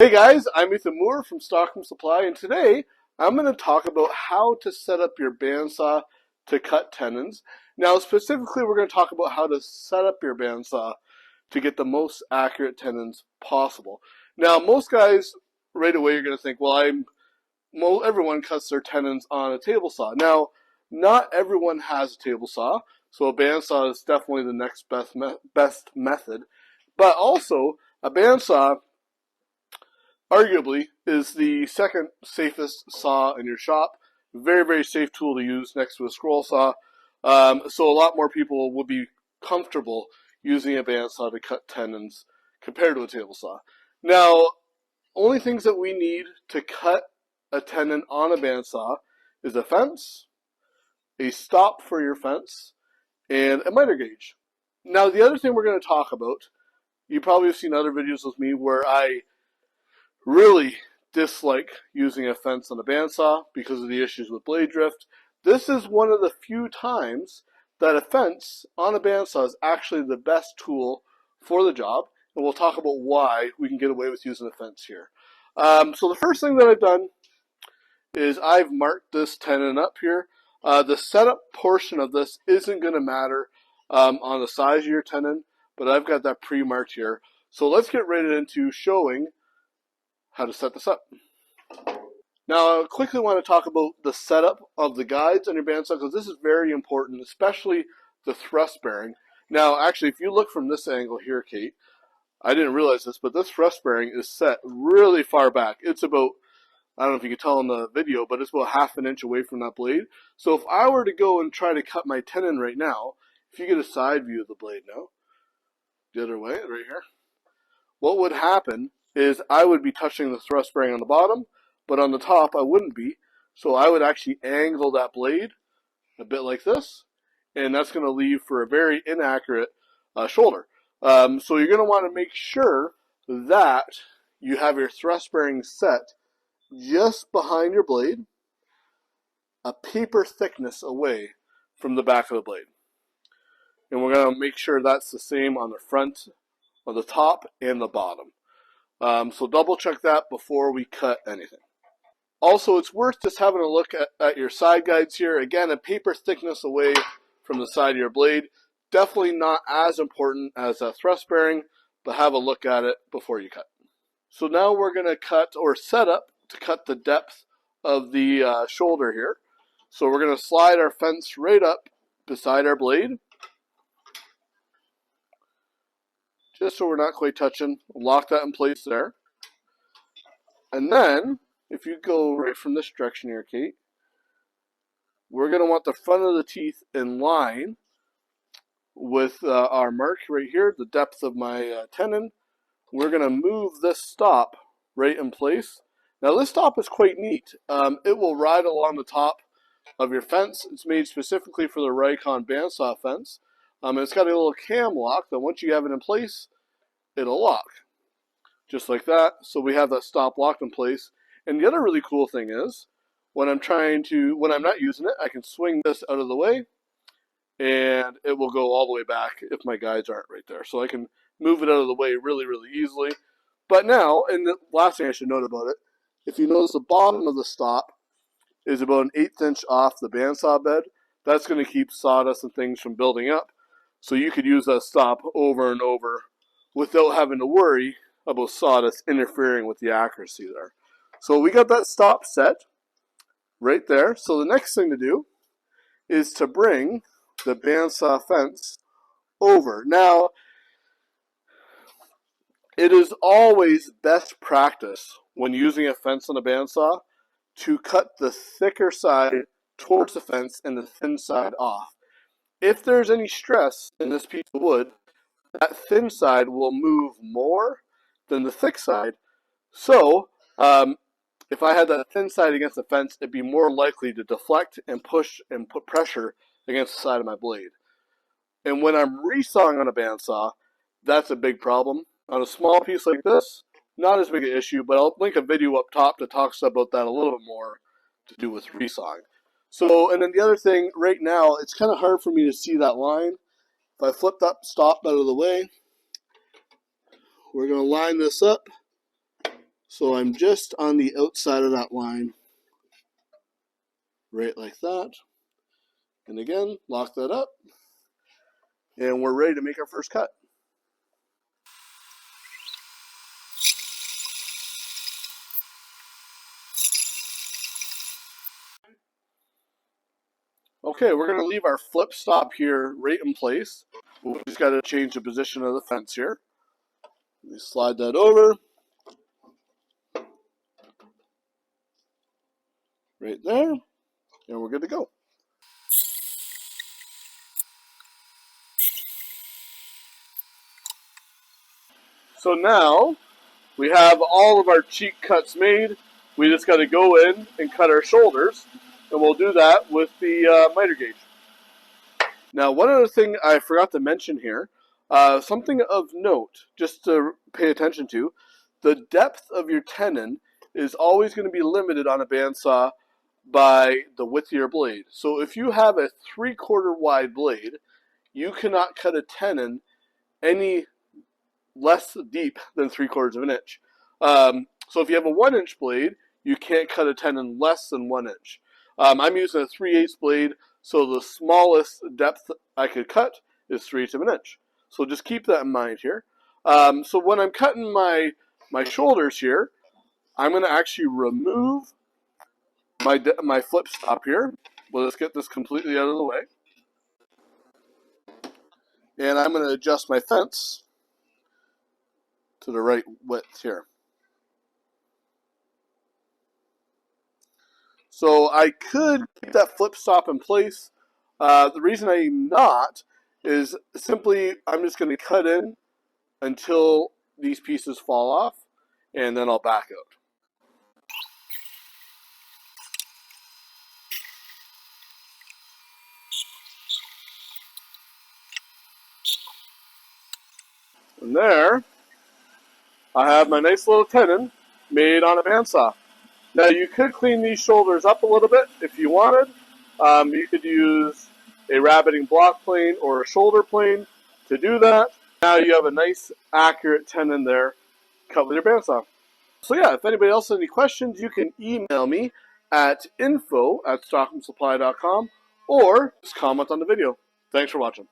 Hey guys, I'm EthAnswers from Stockholm Supply, and today I'm going to talk about how to set up your bandsaw to cut tenons. Now, specifically, we're going to talk about how to set up your bandsaw to get the most accurate tenons possible. Now, most guys, right away, you're going to think, well, everyone cuts their tenons on a table saw. Now, not everyone has a table saw, so a bandsaw is definitely the next best method. But also, a bandsaw arguably is the second safest saw in your shop. Very, very safe tool to use next to a scroll saw. So a lot more people would be comfortable using a bandsaw to cut tenons compared to a table saw. Now, only things that we need to cut a tenon on a bandsaw is a fence, a stop for your fence, and a miter gauge. Now, the other thing we're going to talk about, you probably have seen other videos with me where I really dislike using a fence on a bandsaw because of the issues with blade drift. This is one of the few times that a fence on a bandsaw is actually the best tool for the job, and we'll talk about why we can get away with using a fence here. So the first thing that I've done is I've marked this tenon up here. The setup portion of this isn't going to matter on the size of your tenon, but I've got that pre-marked here. So let's get right into showing how to set this up. Now, I quickly want to talk about the setup of the guides on your bandsaw because this is very important, especially the thrust bearing. Now, actually, if you look from this angle here, Kate, I didn't realize this, but this thrust bearing is set really far back. It's about, I don't know if you can tell in the video, but it's about half an inch away from that blade. So if I were to go and try to cut my tenon right now, if you get a side view of the blade now, the other way, right here, what would happen is I would be touching the thrust bearing on the bottom, but on the top I wouldn't be. So I would actually angle that blade a bit like this, and that's going to leave for a very inaccurate shoulder. So you're going to want to make sure that you have your thrust bearing set just behind your blade, a paper thickness away from the back of the blade. And we're going to make sure that's the same on the front, on the top, and the bottom. So double check that before we cut anything. Also, it's worth just having a look at your side guides here. Again, a paper thickness away from the side of your blade. Definitely not as important as a thrust bearing, but have a look at it before you cut. So now we're going to cut or set up to cut the depth of the shoulder here. So we're going to slide our fence right up beside our blade, just so we're not quite touching. Lock that in place there. And then, if you go right from this direction here, Kate, we're going to want the front of the teeth in line with our mark right here, the depth of my tenon. We're going to move this stop right in place. Now this stop is quite neat. It will ride along the top of your fence. It's made specifically for the Raycon bandsaw fence. It's got a little cam lock that once you have it in place, it'll lock. Just like that. So we have that stop locked in place. And the other really cool thing is, when I'm not using it, I can swing this out of the way and it will go all the way back if my guides aren't right there. So I can move it out of the way really, really easily. But now, and the last thing I should note about it, if you notice the bottom of the stop is about an 1/8 inch off the bandsaw bed, that's going to keep sawdust and things from building up. So you could use that stop over and over without having to worry about sawdust interfering with the accuracy there. So we got that stop set right there. So the next thing to do is to bring the bandsaw fence over. Now, it is always best practice when using a fence on a bandsaw to cut the thicker side towards the fence and the thin side off. If there's any stress in this piece of wood, that thin side will move more than the thick side. So, if I had that thin side against the fence, it'd be more likely to deflect and push and put pressure against the side of my blade. And when I'm resawing on a bandsaw, that's a big problem. On a small piece like this, not as big an issue, but I'll link a video up top that talks about that a little bit more to do with resawing. So, and then the other thing, right now, it's kind of hard for me to see that line. If I flip that stop out of the way, we're going to line this up So I'm just on the outside of that line, right like that. And again, lock that up, and we're ready to make our first cut. Okay, we're going to leave our flip stop here right in place. We just got to change the position of the fence here. Let me slide that over. Right there, and we're good to go. So now we have all of our cheek cuts made. We just got to go in and cut our shoulders, and we'll do that with the miter gauge. Now, one other thing I forgot to mention here, something of note, just to pay attention to, the depth of your tenon is always going to be limited on a bandsaw by the width of your blade. So if you have a 3/4 wide blade, you cannot cut a tenon any less deep than 3/4 of an inch. So if you have a 1-inch blade, you can't cut a tenon less than 1 inch. I'm using a 3/8 blade, so the smallest depth I could cut is 3/8 of an inch. So just keep that in mind here. So when I'm cutting my shoulders here, I'm going to actually remove my flip stop here. Well, let's get this completely out of the way. And I'm going to adjust my fence to the right width here. So I could keep that flip stop in place. The reason I'm not is simply I'm just going to cut in until these pieces fall off, and then I'll back out. And there, I have my nice little tenon made on a bandsaw. Now you could clean these shoulders up a little bit if you wanted. You could use a rabbiting block plane or a shoulder plane to do that. Now you have a nice accurate tenon there cut with your bandsaw. So yeah, if anybody else has any questions, you can email me at info@stockhamsupply.com or just comment on the video. Thanks for watching.